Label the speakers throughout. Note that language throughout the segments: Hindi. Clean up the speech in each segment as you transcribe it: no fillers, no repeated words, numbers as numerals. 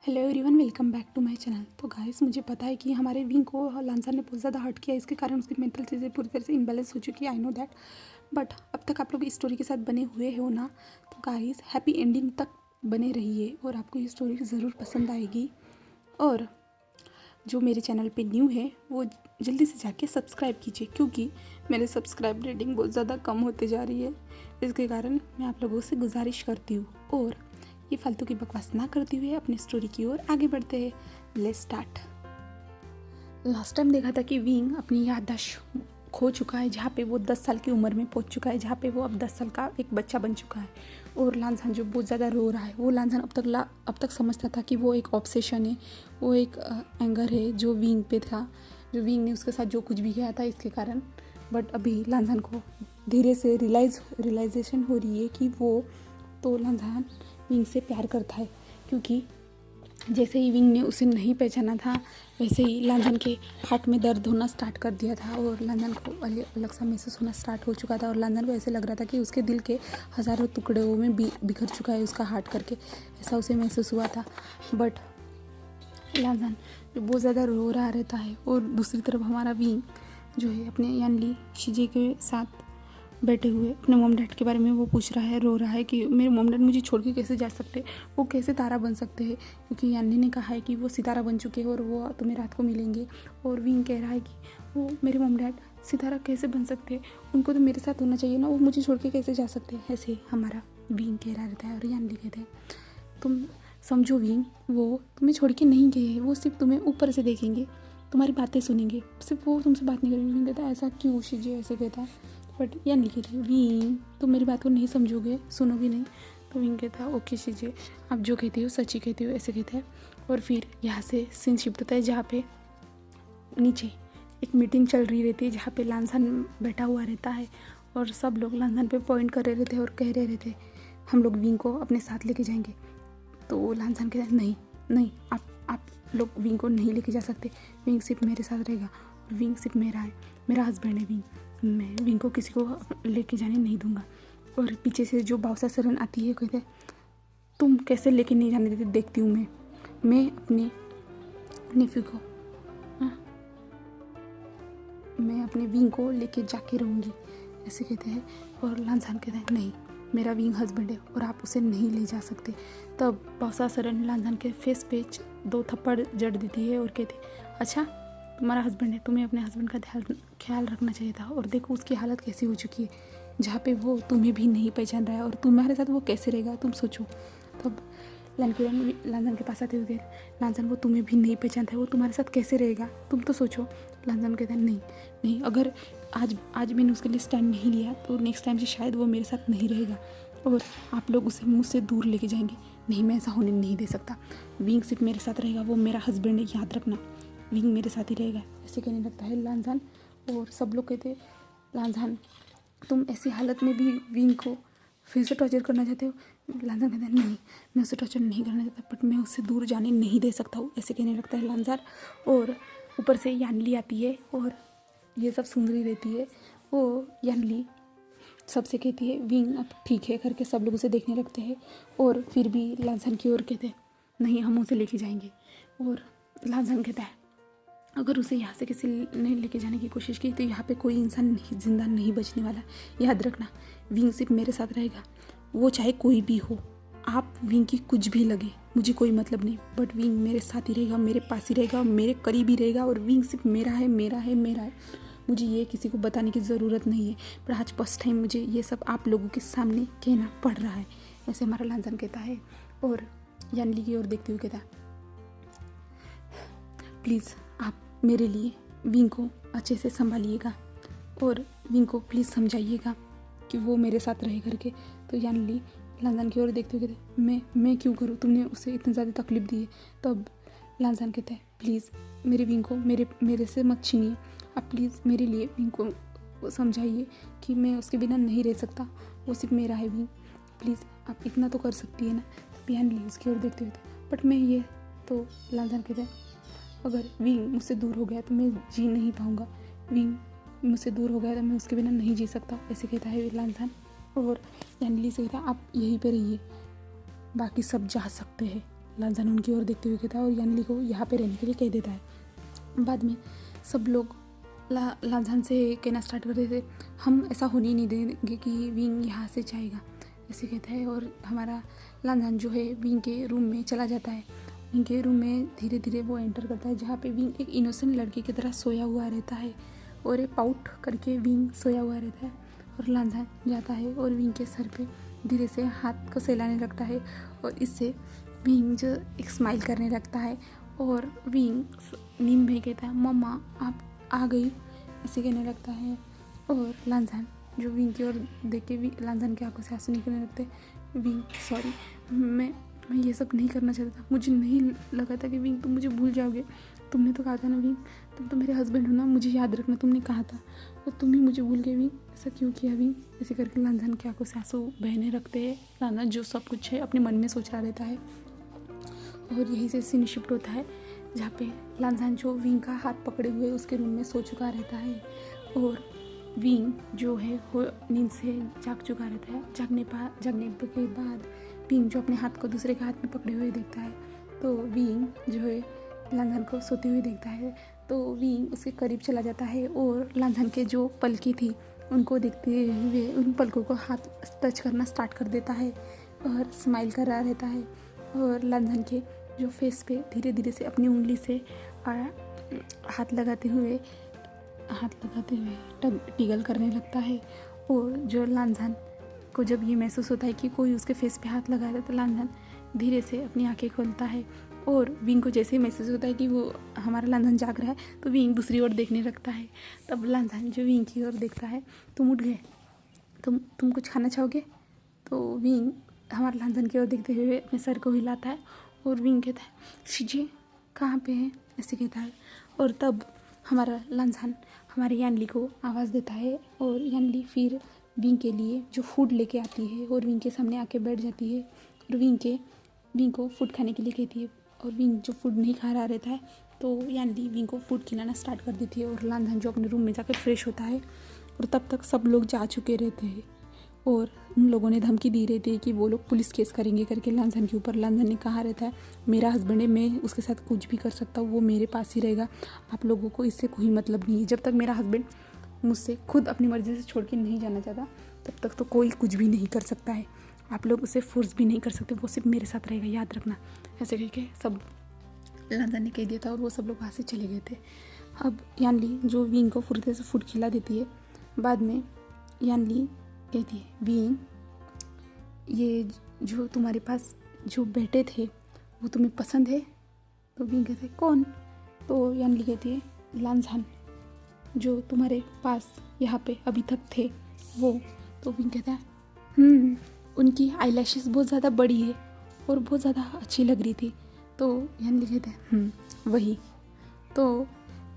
Speaker 1: Hello everyone, welcome back to my channel. तो गाइस, मुझे पता है कि हमारे विंग को लांसर ने बहुत ज़्यादा हर्ट किया, इसके कारण उसकी मेंटल चीज़ें पूरी तरह से इम्बैलेंस हो चुकी है। आई नो दैट, बट अब तक आप लोग इस स्टोरी के साथ बने हुए हो ना, तो गाइस हैप्पी एंडिंग तक बने रहिए और आपको ये स्टोरी ज़रूर पसंद आएगी। और जो मेरे चैनल पे न्यू है वो जल्दी से जाके सब्सक्राइब कीजिए, क्योंकि मेरे सब्सक्राइब रेटिंग बहुत ज़्यादा कम होते जा रही है। इसके कारण मैं आप लोगों से गुजारिश करती हूँ और ये फालतू की बकवास ना करते हुए अपनी स्टोरी की ओर आगे बढ़ते हैं। Let's start. लास्ट टाइम देखा था कि विंग अपनी याददाश्त खो चुका है, जहाँ पे वो 10 साल की उम्र में पहुँच चुका है, जहाँ पे वो अब 10 साल का एक बच्चा बन चुका है। और लांझान जो बहुत ज़्यादा रो रहा है, वो लांझान अब तक समझता था कि वो एक ऑब्सेशन है, वो एक एंगर है जो विंग पे था, जो विंग ने उसके साथ जो कुछ भी किया था इसके कारण। बट अभी लांझान को धीरे से रियलाइजेशन हो रही है कि वो तो लांझान विंग से प्यार करता है, क्योंकि जैसे ही विंग ने उसे नहीं पहचाना था वैसे ही लांझान के हार्ट में दर्द होना स्टार्ट कर दिया था और लांझान को अलग सा महसूस होना स्टार्ट हो चुका था। और लांझान को ऐसे लग रहा था कि उसके दिल के हज़ारों टुकड़ों में बिखर चुका है उसका हार्ट करके, ऐसा उसे महसूस हुआ था। बट लांझान जो बहुत ज़्यादा रो रहा रहता है और दूसरी तरफ हमारा विंग जो है अपने यानली शिजे के साथ बैठे हुए अपने मॉम डैड के बारे में वो पूछ रहा है, रो रहा है कि मेरे मॉम डैड मुझे छोड़ के कैसे जा सकते, वो कैसे तारा बन सकते हैं, क्योंकि यान्नी ने कहा है कि वो सितारा बन चुके हैं और वो तुम्हें रात को मिलेंगे। और विंग कह रहा है कि वो मेरे मॉम डैड सितारा कैसे बन सकते हैं, उनको तो मेरे साथ होना चाहिए ना, वो मुझे छोड़ के कैसे जा सकते हैं, ऐसे हमारा विंग कह रहा रहता है। और यान्नी कहते हैं तुम समझो विंग, वो तुम्हें छोड़ के नहीं गए हैं, वो सिर्फ तुम्हें ऊपर से देखेंगे, तुम्हारी बातें सुनेंगे, सिर्फ वो तुमसे बात नहीं करेंगे। विंग कहता है ऐसा क्यों शिजे, ऐसे कहता है। बट यानी कहते हैं विंग तुम मेरी बात को नहीं समझोगे, सुनोगे नहीं। तो विंग कहता है ओके शिजे, आप जो कहती हो सच्ची कहती हो, ऐसे कहता है। और फिर यहाँ से सीन शिफ्ट होता है जहाँ पे नीचे एक मीटिंग चल रही रहती है, जहाँ पे लांझान बैठा हुआ रहता है और सब लोग लांझान पे पॉइंट कर रहे थे और कह रहे थे हम लोग विंग को अपने साथ लेके जाएंगे। तो लांझान कहता है नहीं नहीं, आप लोग विंग को नहीं लेके जा सकते, विंग सिर्फ मेरे साथ रहेगा और विंग सिर्फ मेरा है, मेरा हस्बैंड है विंग, मैं विंग को किसी को लेके जाने नहीं दूंगा। और पीछे से जो बाउसा सरन आती है कहते तुम कैसे लेके नहीं जाने देते, देखती हूँ मैं अपने नेफ्यू को, हाँ, मैं अपने विंग को लेके जाके रहूँगी, ऐसे कहते हैं। और लांझान कहते हैं नहीं, मेरा विंग हस्बैंड है और आप उसे नहीं ले जा सकते। तब बाउसा सरन लांझान के फेस पे 2 थप्पड़ जड़ देती है और कहती अच्छा तुम्हारा हस्बैंड है, तुम्हें अपने हस्बैंड का ख्याल रखना चाहिए था, और देखो उसकी हालत कैसी हो चुकी है, जहाँ पे वो तुम्हें भी नहीं पहचान रहा है और तुम्हारे साथ वो कैसे रहेगा, तुम सोचो। तब लांझान के पास आते हुए लांझान वो तुम्हें भी नहीं पहचानता है, वो तुम्हारे साथ कैसे रहेगा, तुम तो सोचो। लांझान कहता है नहीं नहीं, अगर आज मैंने उसके लिए स्टैंड नहीं लिया तो नेक्स्ट टाइम से शायद वो मेरे साथ नहीं रहेगा और आप लोग उसे मुझसे दूर लेके जाएंगे। नहीं, मैं ऐसा होने नहीं दे सकता, विंग सिर्फ मेरे साथ रहेगा, वो मेरा हस्बैंड है, याद रखना, विंग मेरे साथ ही रहेगा, ऐसे कहने लगता है लांझान। और सब लोग कहते लांझान तुम ऐसी हालत में भी विंग को फिर से टॉर्चर करना चाहते हो। लांझान कहता है नहीं, मैं उसे टॉर्चर नहीं करना चाहता, बट मैं उससे दूर जाने नहीं दे सकता हूँ, ऐसे कहने लगता है लांझान। और ऊपर से यानली आती है और ये सब सुन रही रहती है। वो यानली सबसे कहती है विंग अब ठीक है करके, सब लोग उसे देखने लगते हैं और फिर भी लांझान की ओर कहते हैं नहीं, हम उसे लेके जाएंगे। और लांझान कहता है अगर उसे यहाँ से किसी ने लेके जाने की कोशिश की तो यहाँ पे कोई इंसान नहीं जिंदा नहीं बचने वाला, याद रखना, विंग सिर्फ मेरे साथ रहेगा, वो चाहे कोई भी हो, आप विंग की कुछ भी लगे मुझे कोई मतलब नहीं, बट विंग मेरे साथ ही रहेगा, मेरे पास ही रहेगा, मेरे करीब ही रहेगा और विंग सिर्फ मेरा है, मेरा है, मेरा है। मुझे ये किसी को बताने की ज़रूरत नहीं है, पर आज फर्स्ट टाइम मुझे ये सब आप लोगों के सामने कहना पड़ रहा है, ऐसे हमारा लांझान कहता है। और यानली की ओर देखते हुए कहता है प्लीज़ आप मेरे लिए विंग को अच्छे से संभालिएगा और विंग को प्लीज़ समझाइएगा कि वो मेरे साथ रहे करके। तो यानली लांझान की ओर देखते हुए कहते मैं क्यों करूँ, तुमने उसे इतनी ज़्यादा तकलीफ दी है। तब लांझान कहता है प्लीज़ मेरे विंग को मेरे से मत छीनिए, आप प्लीज़ मेरे लिए विंग को समझाइए कि मैं उसके बिना नहीं रह सकता, वो सिर्फ मेरा है विंग, प्लीज़ आप इतना तो कर सकती है ना। तब यानली उसकी ओर देखते हुए बट मैं ये, तो लांझान कहता है अगर विंग मुझसे दूर हो गया तो मैं जी नहीं पाऊँगा, विंग मुझसे दूर हो गया तो मैं उसके बिना नहीं जी सकता, ऐसे कहता है लांझान। और यानली से कहता आप यहीं पे रहिए, बाकी सब जा सकते हैं, लांजान उनकी ओर देखते हुए कहता है और यानली को यहाँ पे रहने के लिए कह देता है। बाद में सब लोग लांजान से कहना स्टार्ट कर देते, हम ऐसा होने ही नहीं देंगे कि विंग यहाँ से जाएगा, ऐसे कहता है। और हमारा लांजान जो है विंग के रूम में चला जाता है। विंग के रूम में धीरे धीरे वो एंटर करता है, जहाँ पे विंग एक इनोसेंट लड़के की तरह सोया हुआ रहता है और एक पाउट करके विंग सोया हुआ रहता है। और लांजान जाता है और विंग के सर पे धीरे से हाथ को सहलाने लगता है और इससे विंग जो एक स्माइल करने लगता है। और विंग नींद में कहता है, मम्मा आप आ गई, ऐसे कहने लगता है। और लांजान जो विंग की ओर देख के लांजान की आंखों से आंसू निकलने लगते। विंग सॉरी, मैं ये सब नहीं करना चाहता था, मुझे नहीं लगा था कि विंग तुम मुझे भूल जाओगे। तुमने तो कहा था ना विंग, तुम तो मेरे हस्बैंड हो ना, मुझे याद रखना, तुमने कहा था, और तुम ही मुझे भूल गए विंग, ऐसा क्यों किया विंग, ऐसे करके लांजान की आंखों से आंसू बहने लगते हैं। लांजान जो सब कुछ है अपने मन में सोच रहा रहता है। और यहीं से सीन शिफ्ट होता है जहाँ पे लांजान जो विंग का हाथ पकड़े हुए उसके रूम में सो चुका रहता है और विंग जो है वो नींद से जाग चुका रहता है। जागने के बाद विंग जो अपने हाथ को दूसरे के हाथ में पकड़े हुए देखता है तो विंग जो है लांजान को सोते हुए देखता है। तो विंग उसके करीब चला जाता है और लांजान के जो पलकें थी उनको देखते हुए उन पलकों को हाथ टच करना स्टार्ट कर देता है और स्माइल कर रहा रहता है। और लांजान के जो फेस पे धीरे धीरे से अपनी उंगली से हाथ लगाते हुए टिगल करने लगता है। और जो लांजान को जब ये महसूस होता है कि कोई उसके फेस पे हाथ लगा रहा है तो लांजान धीरे से अपनी आंखें खोलता है। और विंग को जैसे ही महसूस होता है कि वो हमारा लांजान जाग रहा है तो विंग दूसरी ओर देखने लगता है। तब लांजान जो विंग की ओर देखता है, तुम उठ गए, तुम कुछ खाना चाहोगे? तो विंग हमारे लांजान की ओर देखते हुए अपने सर को हिलाता है और विंग कहता है, शिजे कहाँ पे है, ऐसे कहता है। और तब हमारा लांजान हमारे यानली को आवाज़ देता है और यानली फिर विंग के लिए जो फूड लेके आती है और विंग के सामने आके बैठ जाती है और विंग को फूड खाने के लिए कहती है। और विंग जो फूड नहीं खा रहा रहता है तो यानली विंग को फूड खिलाना स्टार्ट कर देती है। और लांजान जो अपने रूम में जाकर फ्रेश होता है और तब तक सब लोग जा चुके रहते हैं और उन लोगों ने धमकी दी रहती है कि वो लोग पुलिस केस करेंगे करके लांजान के ऊपर। लांजान ने कहा रहता है, मेरा हस्बैंड है, मैं उसके साथ कुछ भी कर सकता हूँ, वो मेरे पास ही रहेगा, आप लोगों को इससे कोई मतलब नहीं है। जब तक मेरा हस्बैंड मुझसे खुद अपनी मर्ज़ी से छोड़ के नहीं जाना चाहता तब तक तो कोई कुछ भी नहीं कर सकता है, आप लोग उसे फोर्स भी नहीं कर सकते, वो सिर्फ मेरे साथ रहेगा, याद रखना, ऐसे कह के सब लांजान ने कह दिया था। और वो सब लोग वहाँ से चले गए थे। अब यानली जो विंग को फुर्ते से फूड खिला देती है। बाद में यानली कहती है, विंग ये जो तुम्हारे पास जो बेटे थे वो तुम्हें पसंद है? तो विंग कहते हैं, कौन? तो यानली कहती है, लांजान जो तुम्हारे पास यहाँ पे अभी तक थे वो। तो विंग कहता है, उनकी आईलैशेस बहुत ज़्यादा बड़ी है और बहुत ज़्यादा अच्छी लग रही थी। तो यानली कहते हैं, वही। तो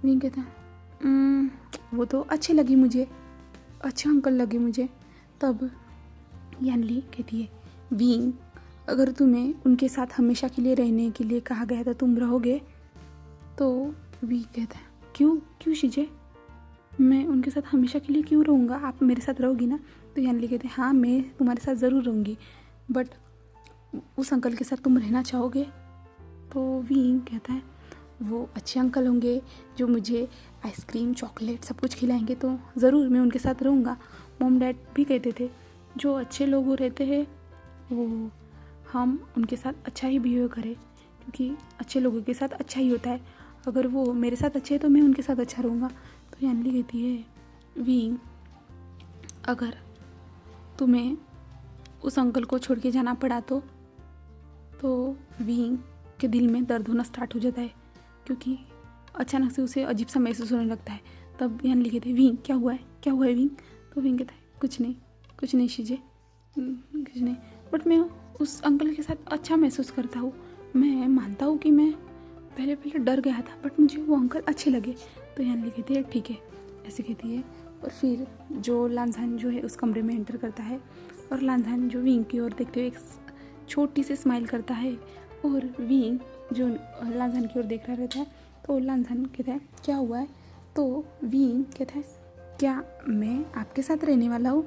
Speaker 1: विंग कहता है, वो तो अच्छे लगे मुझे, अच्छे अंकल लगे मुझे। तब यानली कहती है, विंग अगर तुम्हें उनके साथ हमेशा के लिए रहने के लिए कहा गया था तुम रहोगे? तो विंग कहता है, क्यों शिजे, मैं उनके साथ हमेशा के लिए क्यों रहूँगा, आप मेरे साथ रहोगी ना? तो यानली कहते हैं, हाँ मैं तुम्हारे साथ ज़रूर रहूँगी, बट उस अंकल के साथ तुम रहना चाहोगे? तो विंग कहता है, वो अच्छे अंकल होंगे जो मुझे आइसक्रीम चॉकलेट सब कुछ खिलाएंगे तो ज़रूर मैं उनके साथ रहूँगा। मॉम डैड भी कहते थे जो अच्छे लोग रहते हैं वो हम उनके साथ अच्छा ही बिहेव करें, क्योंकि अच्छे लोगों के साथ अच्छा ही होता है, अगर वो मेरे साथ अच्छे हैं तो मैं उनके साथ अच्छा रहूँगा। तो यानली कहती है, विंग अगर तुम्हें उस अंकल को छोड़ के जाना पड़ा तो विंग के दिल में दर्द होना स्टार्ट हो जाता है, क्योंकि अचानक से उसे अजीब सा महसूस होने लगता है। तब यानली कहते हैं, विंग क्या हुआ है विंग? तो विंग कहता है, कुछ नहीं शिजे, कुछ नहीं, बट मैं उस अंकल के साथ अच्छा महसूस करता हूँ, मैं मानता हूँ कि मैं पहले डर गया था बट मुझे वो अंकल अच्छे लगे। तो यानली कहती है, ठीक है, ऐसे कहती है। और फिर जो लांजान जो है उस कमरे में एंटर करता है और लांजान जो विंग की ओर देखते हुए एक छोटी सी स्माइल करता है और विंग जो लांजान की ओर देख रहा रहता है। तो लांजान कहता है, क्या हुआ है? तो विंग कहता है, क्या मैं आपके साथ रहने वाला हूँ?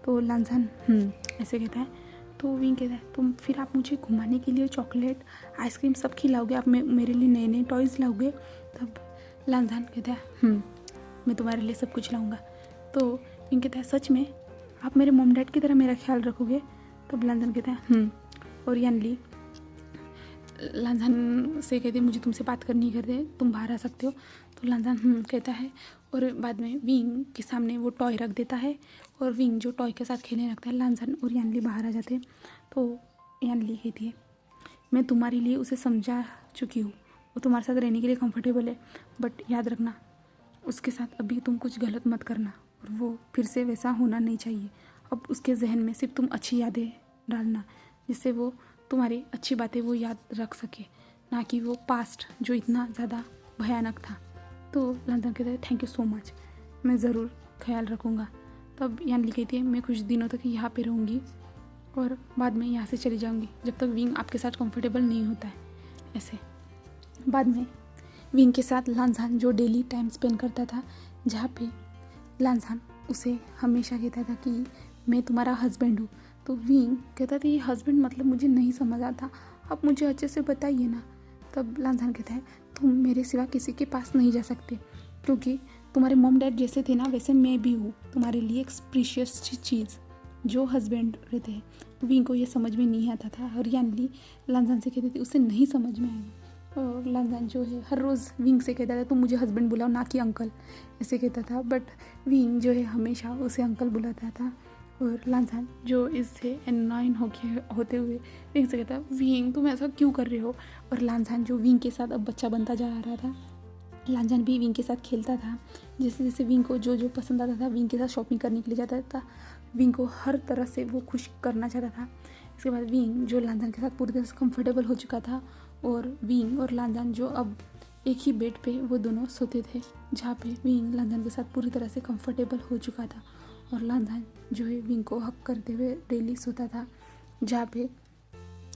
Speaker 1: तो लांजान ऐसे कहता है। तो विंग कहता है तुम फिर आप मुझे घुमाने के लिए चॉकलेट आइसक्रीम सब खिलाओगे, आप मेरे लिए नए नए टॉयज़ लाओगे। तब लांझान कहता है मैं तुम्हारे लिए सब कुछ लाऊंगा। तो विंग कहता है सच में आप मेरे मॉम डैड की तरह मेरा ख्याल रखोगे। तब लांझान कहता है और यानली लांझान से कहते मुझे तुमसे बात करनी करते, तुम बाहर आ सकते हो। तो लांझान कहता है और बाद में विंग के सामने वो टॉय रख देता है और विंग जो टॉय के साथ खेलने लगता है। लांझान और यानली बाहर आ जाते हैं। तो यानली कहती है मैं तुम्हारे लिए उसे समझा चुकी हूँ, वो तुम्हारे साथ रहने के लिए कंफर्टेबल है, बट याद रखना उसके साथ अभी तुम कुछ गलत मत करना और वो फिर से वैसा होना नहीं चाहिए। अब उसके जहन में सिर्फ तुम अच्छी यादें डालना, जिससे वो तुम्हारी अच्छी बातें वो याद रख सके, ना कि वो पास्ट जो इतना ज़्यादा भयानक था। तो लांझान कहता है थैंक यू सो मच, मैं ज़रूर ख्याल रखूँगा। तब यानली कहती है मैं कुछ दिनों तक यहाँ पे रहूँगी और बाद में यहाँ से चली जाऊँगी जब तक विंग आपके साथ कंफर्टेबल नहीं होता है। ऐसे बाद में विंग के साथ लांझान जो डेली टाइम स्पेंड करता था, जहाँ पे लांझान उसे हमेशा कहता था कि मैं तुम्हारा हस्बैंड हूँ। तो विंग कहता था ये हस्बैंड मतलब मुझे नहीं समझ आता, आप मुझे अच्छे से बताइए ना। तब लांझान कहता है तुम मेरे सिवा किसी के पास नहीं जा सकते, क्योंकि तुम्हारे मॉम डैड जैसे थे ना वैसे मैं भी हूँ तुम्हारे लिए एक प्रीशियस चीज़ जो हस्बैंड रहते हैं। विंग को ये समझ में नहीं आता था और यानली लांझान से कहती थी उसे नहीं समझ में आएगा। और लांझान जो है हर रोज़ विंग से कहता था तुम मुझे हस्बैंड बुलाओ ना कि अंकल, ऐसे कहता था। बट विंग जो है हमेशा उसे अंकल बुलाता था। और लांझान जो इससे एनॉयन होते हुए विंग से कहता विंग तुम ऐसा क्यों कर रहे हो। और लांझान जो विंग के साथ अब बच्चा बनता जा रहा था, लांझान भी विंग के साथ खेलता था। जैसे जैसे विंग को जो जो पसंद आता था विंग के साथ शॉपिंग करने के लिए जाता था। विंग को हर तरह से वो खुश करना चाहता था। इसके बाद विंग जो लांझान के साथ पूरी तरह से कंफर्टेबल हो चुका था और विंग और लांझान जो अब एक ही बेड पे वो दोनों सोते थे, जहाँ पे विंग लांझान के साथ पूरी तरह से कंफर्टेबल हो चुका था। और लांझान जो है विंग को हक करते हुए डेली सोता था, जहाँ पे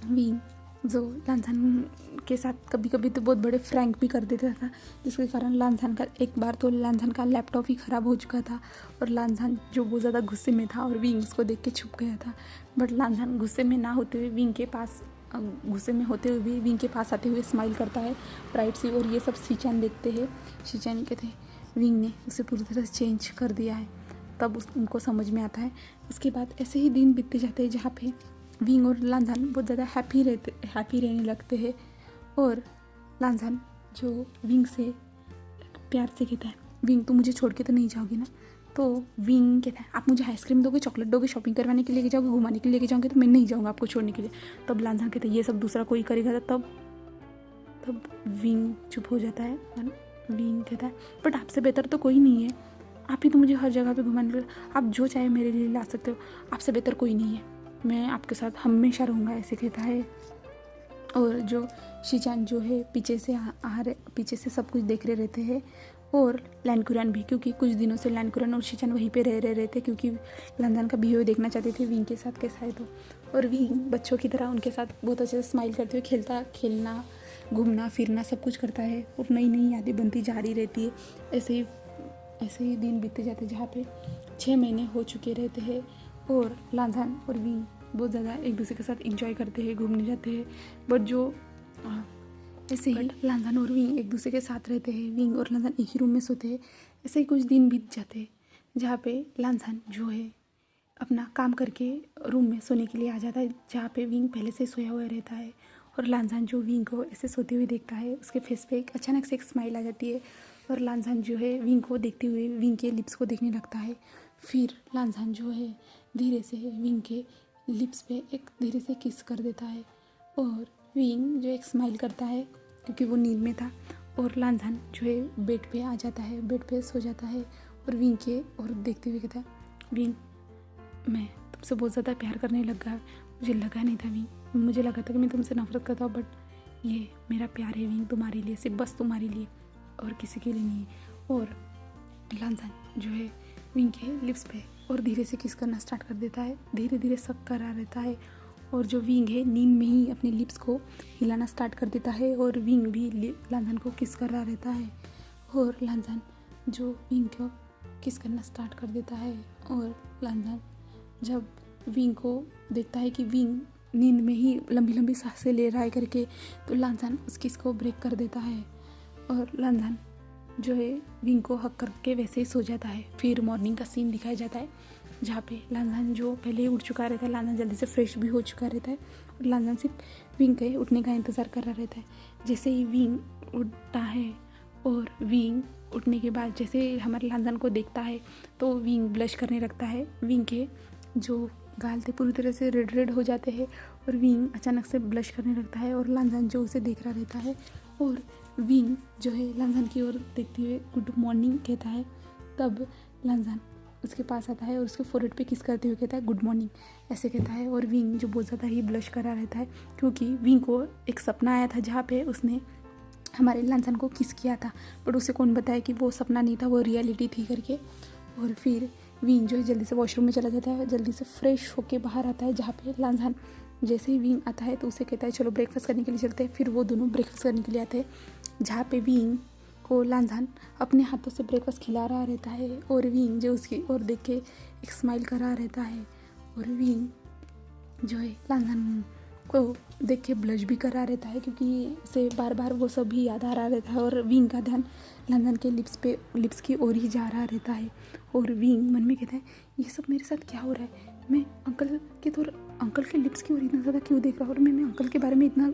Speaker 1: विंग जो लांझान के साथ कभी कभी तो बहुत बड़े फ्रैंक भी कर देता था, जिसके कारण लांझान का एक बार तो लांझान का लैपटॉप ही ख़राब हो चुका था और लांझान जो बहुत ज़्यादा गुस्से में था और विंग उसको देख के छुप गया था। बट लांझान गुस्से में ना होते हुए विंग के पास गुस्से में होते हुए भी विंग के पास आते हुए स्माइल करता है प्राइड से। और ये सब शीचान देखते हैं। शीचान कहते हैं विंग ने उसे पूरी तरह से चेंज कर दिया है। तब उनको समझ में आता है। उसके बाद ऐसे ही दिन बीतते जाते हैं, जहाँ पे विंग और लांझान बहुत ज़्यादा हैप्पी रहने लगते हैं। और लांझान जो विंग से प्यार से कहता है विंग तुम मुझे छोड़ के तो नहीं जाओगी ना। तो विंग कहता है आप मुझे आइसक्रीम दोगे, चॉकलेट दोगे, शॉपिंग करवाने के लिए लेके जाओगे, घुमाने के लिए लेके जाओगे, तो मैं नहीं जाऊँगा आपको छोड़ने के लिए। तब लांझान कहता है ये सब दूसरा कोई करेगा। तब विंग चुप हो जाता है और विंग कहता है बट आपसे बेहतर तो कोई नहीं है, आप ही तो मुझे हर जगह पे घुमाने के, आप जो चाहे मेरे लिए ला सकते हो, आपसे बेहतर कोई नहीं है, मैं आपके साथ हमेशा रहूँगा, ऐसे कहता है। और जो शीचान जो है पीछे से सब कुछ देख रहे रहते हैं। और लैनकुरान भी, क्योंकि कुछ दिनों से लैनकुरान और शीचान वहीं पे रह रहे थे, क्योंकि लांझान का बिहेवियर देखना चाहते थे विंग के साथ कैसा है। तो और विंग बच्चों की तरह उनके साथ बहुत अच्छे से स्माइल करते हुए खेलना घूमना फिरना सब कुछ करता है और नई नई यादें बनती जा रही रहती है। ऐसे ही दिन बीतते जाते, जहाँ पे 6 महीने हो चुके रहते हैं और लांझान और विंग बहुत ज़्यादा एक दूसरे के साथ इंजॉय करते हैं, घूमने जाते हैं। बट जो ऐसे ही लांझान और विंग एक दूसरे के साथ रहते हैं, विंग और लांझान एक ही रूम में सोते हैं। ऐसे ही कुछ दिन बीत जाते हैं, जहाँ पे लांझान जो है अपना काम करके रूम में सोने के लिए आ जाता है, जहाँ पे विंग पहले से सोया हुआ रहता है। और लांझान जो विंग को ऐसे सोते हुए देखता है, उसके फेस पे एक अचानक से एक स्माइल आ जाती है और लांझान जो है विंग को देखते हुए विंग के लिप्स को देखने लगता है। फिर लांझान जो है धीरे से विंग के लिप्स पे एक धीरे से किस कर देता है और विंग जो एक स्माइल करता है क्योंकि वो नींद में था। और लांझान जो है बेड पे आ जाता है, बेड पे सो जाता है और विंग के और देखते हुए कहता है विंग मैं तुमसे बहुत ज़्यादा प्यार करने लगा, मुझे लगा नहीं था विंग, मुझे लगा था कि मैं तुमसे नफरत करता हूँ, बट ये मेरा प्यार है विंग तुम्हारे लिए, सिर्फ बस तुम्हारे लिए और किसी के लिए नहीं है। और लांझान जो है विंग के लिप्स पे और धीरे से किस करना स्टार्ट कर देता है, धीरे धीरे शक करा रहता है। और जो विंग है नींद में ही अपने लिप्स को हिलाना स्टार्ट कर देता है और विंग भी लांझान को किस कर रहा रहता है। और लांझान जो विंग को किस करना स्टार्ट कर देता है और लांझान जब विंग को देखता है कि विंग नींद में ही लंबी लंबी सांसें ले रहा है करके, तो लांजान उस किस को ब्रेक कर देता है और लांजान जो है विंग को हक करके वैसे ही सो जाता है। फिर मॉर्निंग का सीन दिखाया जाता है जहाँ पे लांजान जो पहले ही उठ चुका रहता है, लांजान जल्दी से फ्रेश भी हो चुका रहता है और लांजान सिर्फ विंग के उठने का इंतज़ार कर रहा रहता है। जैसे ही विंग उठता है और विंग उठने के बाद जैसे हमारे लांजान को देखता है तो विंग ब्लश करने लगता है। विंग के जो गाल थे पूरी तरह से रेड रेड हो जाते हैं और विंग अचानक से ब्लश करने लगता है और लांजान जो उसे देख रहा रहता है और विंग जो है लांजान की ओर देखते हुए गुड मॉर्निंग कहता है। तब लांजान उसके पास आता है और उसके फोrehead पे किस करते हुए कहता है गुड मॉर्निंग, ऐसे कहता है। और विंग जो बहुत ज़्यादा ही ब्लश करा रहता है क्योंकि विंग को एक सपना आया था जहाँ पे उसने हमारे लांजान को किस किया था, बट उसे कौन बताया कि वो सपना नहीं था, वो रियलिटी थी करके। और फिर विंग जो है जल्दी से वॉशरूम में चला जाता है, जल्दी से फ्रेश होके बाहर आता है जहाँ पे लांजान जैसे ही विंग आता है तो उसे कहता है चलो ब्रेकफास्ट करने के लिए चलते हैं। फिर वो दोनों ब्रेकफास्ट करने के लिए आते हैं जहाँ पे विंग को लांजान अपने हाथों से ब्रेकफास्ट खिला रहा रहता है और विंग जो उसकी ओर देख के एक स्माइल कर रहा रहता है और विंग जो है लांजान को देख के ब्लश भी कर रहा रहता है क्योंकि उसे बार बार वो सब भी याद आ रहा रहता है और विंग का ध्यान लांजान के लिप्स की ओर ही जा रहा रहता है। और विंग मन में कहता है ये सब मेरे साथ क्या हो रहा है, मैं अंकल के लिप्स की ओर इतना ज़्यादा क्यों देख रहा हूँ और मैंने अंकल के बारे में इतना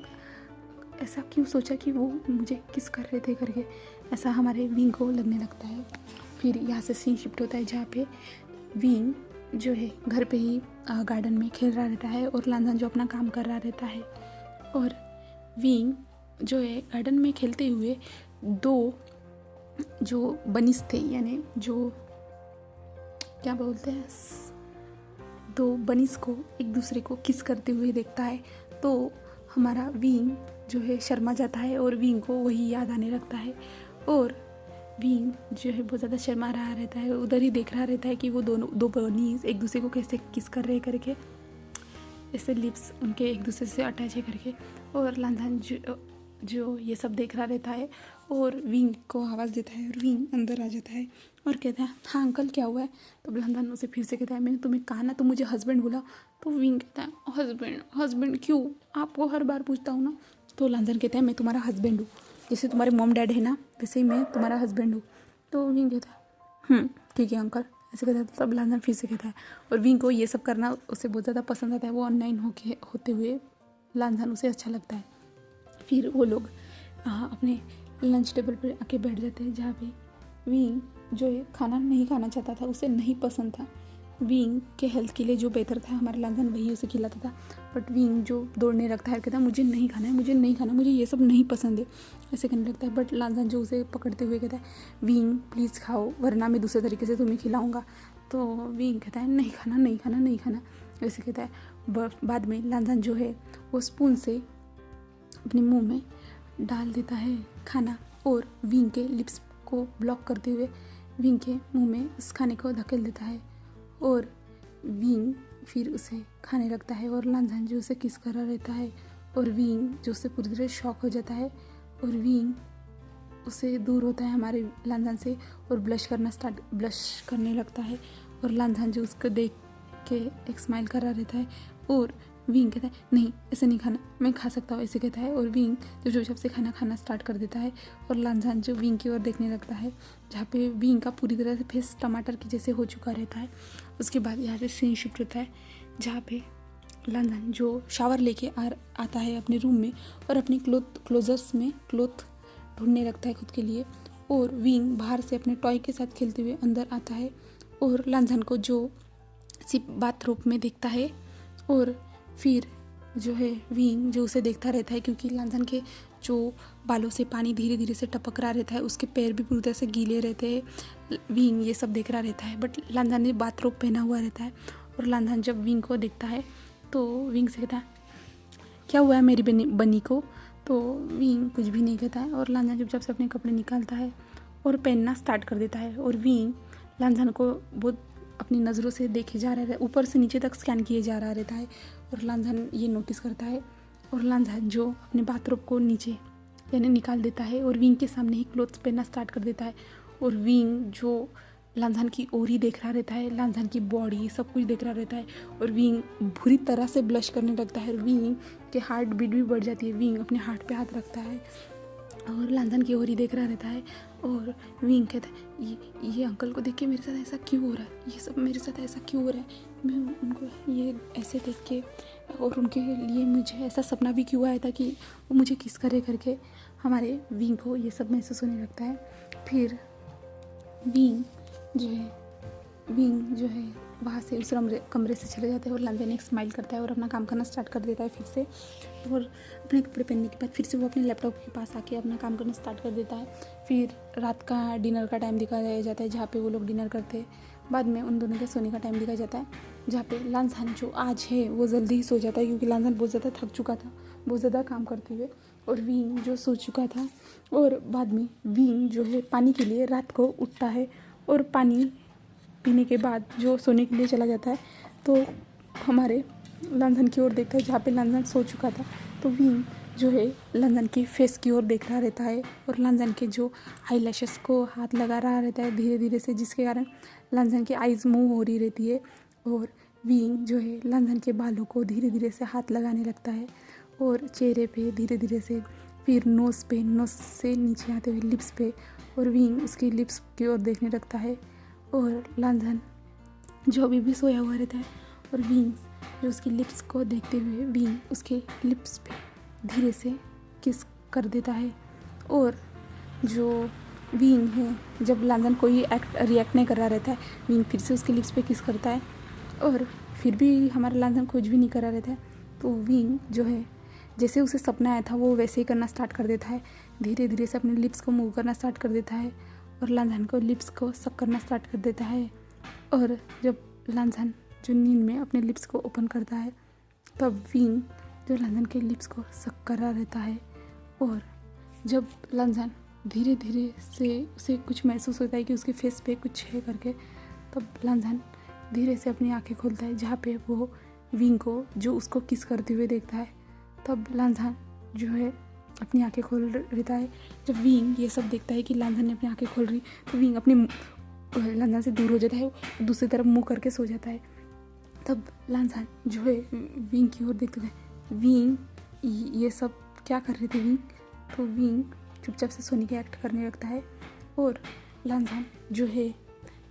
Speaker 1: ऐसा क्यों सोचा कि वो मुझे किस कर रहे थे करके, ऐसा हमारे विंग को लगने लगता है। फिर यहाँ से सीन शिफ्ट होता है जहाँ पे विंग जो है घर पे ही गार्डन में खेल रहा रहता है और लांजान जो अपना काम कर रहा रहता है। और विंग जो है गार्डन में खेलते हुए दो जो बनिस थे, यानी जो क्या बोलते हैं, दो बनिस को एक दूसरे को किस करते हुए देखता है तो हमारा विंग जो है शर्मा जाता है और विंग को वही याद आने लगता है और विंग जो है बहुत ज़्यादा शर्मा रहा रहता है, उधर ही देख रहा रहता है कि वो दो बनीज एक दूसरे को कैसे किस कर रहे करके, ऐसे लिप्स उनके एक दूसरे से अटैच है करके। और लांजान जो ये सब देख रहा रहता है और विंग को आवाज़ देता है और विंग अंदर आ जाता है और कहता है हाँ अंकल क्या हुआ है। तो लांजान उसे फिर से कहता है मैंने तुम्हें कहा ना तुम मुझे हस्बैंड बोला। तो विंग कहता है हस्बैंड क्यों, आपको हर बार पूछता हूँ ना। तो लांजान कहता है मैं तुम्हारा हस्बैंड हूँ, जैसे तुम्हारे मॉम डैड है ना वैसे ही मैं तुम्हारा हस्बैंड हूँ। तो विंग कहता है ठीक है अंकल, ऐसे कहता है। तब लांजान फिर से कहता है और विंग को ये सब करना उसे बहुत ज़्यादा पसंद आता है, वो ऑनलाइन होते हुए लांजान उसे अच्छा लगता है। फिर वो लोग अपने लंच टेबल पर आके बैठ जाते हैं जहाँ पे विंग जो है खाना नहीं खाना चाहता था, उसे नहीं पसंद था। विंग के हेल्थ के लिए जो बेहतर था हमारा लांजान वही उसे खिलाता था, बट विंग जो दौड़ने लगता है कहता है मुझे नहीं खाना है, मुझे ये सब नहीं पसंद है, ऐसे करने लगता है। बट लांजान जो उसे पकड़ते हुए कहता है विंग प्लीज़ खाओ वरना मैं दूसरे तरीके से तुम्हें खिलाऊंगा। तो विंग कहता है नहीं खाना ऐसे कहता है। बाद में लांजान जो है वो स्पून से अपने मुंह में डाल देता है खाना और विंग के लिप्स को ब्लॉक करते हुए विंग के मुंह में उस खाने को धकेल देता है और विंग फिर उसे खाने लगता है और लांजान जो उसे किस कर रहा रहता है और विंग जो उससे पूरी तरह शॉक हो जाता है और विंग उससे दूर होता है हमारे लांजान से और ब्लश करने लगता है और लांजान जो उसको देख के एक स्माइल कर रहा रहता है और विंग कहता है नहीं ऐसे नहीं खाना, मैं खा सकता हूँ, ऐसे कहता है। और विंग जो चुपचाप से खाना स्टार्ट कर देता है और लांजान जो विंग की ओर देखने लगता है जहाँ पे विंग का पूरी तरह से फेस टमाटर की जैसे हो चुका रहता है। उसके बाद यहाँ से सीन शिफ्ट होता है जहाँ पे लांजान जो शावर लेके आता है अपने रूम में और अपने क्लोजर्स में क्लोथ ढूंढने लगता है खुद के लिए और विंग बाहर से अपने टॉय के साथ खेलते हुए अंदर आता है और लांजान को जो सिर्फ बाथरूम में देखता है और फिर जो है विंग जो उसे देखता रहता है क्योंकि लांजान के जो बालों से पानी धीरे धीरे से टपक रहा रहता है, उसके पैर भी पूरी तरह से गीले रहते हैं। विंग ये सब देख रहा रहता है बट लांजान ने बाथरोब पहना हुआ रहता है और लांजान जब विंग को देखता है तो विंग से कहता है क्या हुआ है मेरी बनी को। तो विंग कुछ भी नहीं कहता है और लांजान चुपचाप से अपने कपड़े निकालता है और पहनना स्टार्ट कर देता है और विंग लांजान को बहुत अपनी नज़रों से देखे जा रहा है, ऊपर से नीचे तक स्कैन किए जा रहा रहता है और लांजान ये नोटिस करता है और लांजान जो अपने बाथरूम को नीचे यानी निकाल देता है और विंग के सामने ही क्लोथ्स पहनना स्टार्ट कर देता है और विंग जो लांजान की ओर ही देख रहा रहता है, लांजान की बॉडी सब कुछ देख रहा रहता है। और विंग बुरी तरह से ब्लश करने लगता है। विंग के हार्ट बीट भी बढ़ जाती है। विंग अपने हार्ट पे हाथ रखता है और लांजान की ओर ही देख रहा रहता है। और विंग कहता है ये अंकल को देख के मेरे साथ ऐसा क्यों हो रहा है, ये सब मेरे साथ ऐसा क्यों हो रहा है, मैं उनको ये ऐसे देख के, और उनके लिए मुझे ऐसा सपना भी क्यों आया था कि वो मुझे किस करे करके। हमारे विंग को ये सब महसूस होने लगता है। फिर विंग जो है वहाँ से उस कमरे से चले जाते हैं और लांजान एक स्माइल करता है और अपना काम करना स्टार्ट कर देता है फिर से। और अपने कपड़े पहनने के बाद फिर से वो अपने लैपटॉप के पास आके अपना काम करना स्टार्ट कर देता है। फिर रात का डिनर का टाइम दिखाया जाता है जहाँ पे वो लोग डिनर करते हैं। बाद में उन दोनों के सोने का टाइम दिखाया जाता है जहाँ पे लांजान जो आज है वो जल्दी ही सो जाता है क्योंकि लांजान बहुत ज़्यादा थक चुका था बहुत ज़्यादा काम करते हुए। और विंग जो सो चुका था। और बाद में विंग जो है पानी के लिए रात को उठता है और पानी पीने के बाद जो सोने के लिए चला जाता है तो हमारे लांजान की ओर देखता है जहाँ पे लांजान सो चुका था। तो विंग जो है लांजान की फेस की ओर देख रहा रहता है और लांजान के जो आई लैशेस को हाथ लगा रहा रहता है धीरे धीरे से, जिसके कारण लांजान की आइज़ मूव हो रही रहती है। और विंग जो है लांजान के बालों को धीरे धीरे से हाथ लगाने लगता है और चेहरे पे धीरे धीरे से, फिर नोज़ से नीचे आते हुए लिप्स पे, और विंग उसकी लिप्स की ओर देखने लगता है। और लांजान जो अभी भी सोया हुआ रहता है और विंग जो उसकी लिप्स को देखते हुए विंग उसके लिप्स पे धीरे से किस कर देता है। और जो विंग है जब लांजान कोई रिएक्ट नहीं कर रहा रहता है विंग फिर से उसके लिप्स पे किस करता है और फिर भी हमारा लांजान कुछ भी नहीं कर रहा रहता है। तो विंग जो है जैसे उसे सपना आया था वो वैसे ही करना स्टार्ट कर देता है, धीरे धीरे से अपने लिप्स को मूव करना स्टार्ट कर देता है और लांजान को लिप्स को सक करना स्टार्ट कर देता है। और जब लांजान जो नींद में अपने लिप्स को ओपन करता है तब विंग जो लांजान के लिप्स को सक कर रहा रहता है। और जब लांजान धीरे धीरे से उसे कुछ महसूस होता है कि उसके फेस पे कुछ है करके, तब लांजान धीरे से अपनी आंखें खोलता है जहाँ पे वो विंग को जो उसको किस करते हुए देखता है। तब लांजान जो है अपनी आंखें खोल रहता है। जब विंग ये सब देखता है कि लांजान ने अपनी आंखें खोल रही तो विंग अपने लांजान से दूर हो जाता है, दूसरी तरफ मुंह करके सो जाता है। तब लांजान जो है विंग की ओर देखते हैं, विंग ये सब क्या कर रहे थे विंग। तो विंग चुपचाप से सोने के एक्ट करने लगता है और लांजान जो है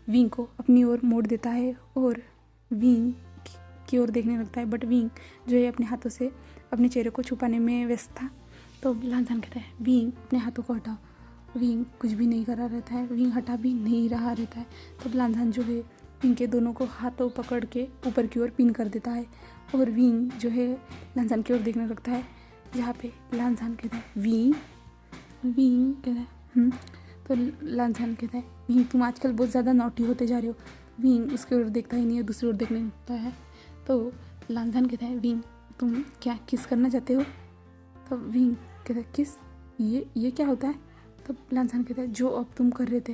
Speaker 1: विंग को अपनी ओर मोड़ देता है और विंग की ओर देखने लगता है। बट विंग जो है अपने हाथों से अपने चेहरे को छुपाने में व्यस्त था। तो लांजान कहता है विंग अपने हाथों को हटाओ। विंग कुछ भी नहीं कर रहा रहता है, विंग हटा भी नहीं रहा रहता है। तब लांजान जो है विंग के दोनों को हाथों पकड़ के ऊपर की ओर पिन कर देता है और विंग जो है लांजान की ओर देखने लगता है जहाँ पे लांजान कहता है विंग कहता है तो लांजान कहता है विंग तुम आजकल बहुत ज़्यादा नॉटी होते जा रहे हो। विंग उसकी ओर देखता ही नहीं है, दूसरी ओर देखने लगता है। तो लांजान कहता है विंग तुम क्या किस करना चाहते हो। तब विंग कहता है किस, ये क्या होता है। तब लांजान कहता है जो अब तुम कर रहे थे।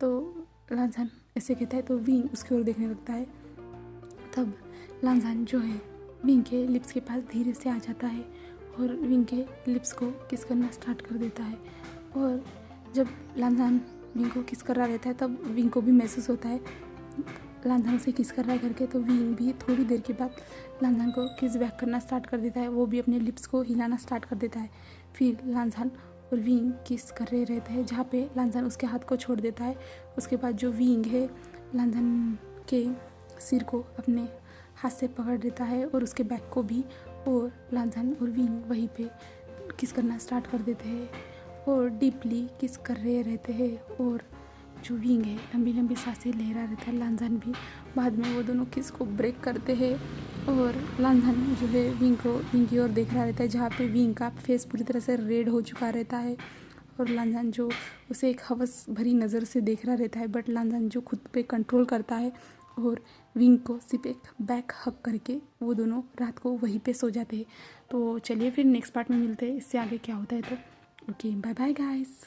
Speaker 1: तो लांजान ऐसे कहता है तो विंग उसकी ओर देखने लगता है। तब लांजान जो है विंग के लिप्स के पास धीरे से आ जाता है और विंग के लिप्स को किस करना स्टार्ट कर देता है। और जब लांजान विंग को किस कर रहा रहता है तब विंग को भी महसूस होता है लांजान उसे किस कर रहा है करके। तो विंग भी थोड़ी देर के बाद लांजान को किस बैक करना स्टार्ट कर देता है, वो भी अपने लिप्स को हिलाना स्टार्ट कर देता है। फिर लांजान और विंग किस कर रहे रहते हैं जहाँ पे लांजान उसके हाथ को छोड़ देता है। उसके बाद जो विंग है लांजान के सिर को अपने हाथ से पकड़ देता है और उसके बैक को भी, और लांजान और विंग वहीं पे किस करना स्टार्ट कर देते हैं और डीपली किस कर रहे रहते हैं। और जो विंग है लंबी लंबी सांसें ले रहा रहता है, लांजान भी। बाद में वो दोनों किस को ब्रेक करते हैं और लांजान जो है विंग की ओर देख रहा रहता है जहाँ पे विंग का फेस पूरी तरह से रेड हो चुका रहता है और लांजान जो उसे एक हवस भरी नज़र से देख रहा रहता है। बट लांजान जो खुद पे कंट्रोल करता है और विंग को सिर्फ एक बैक हक करके वो दोनों रात को वहीं पे सो जाते हैं। तो चलिए फिर नेक्स्ट पार्ट में मिलते हैं, इससे आगे क्या होता है। तो ओके, बाय बाय गाइस।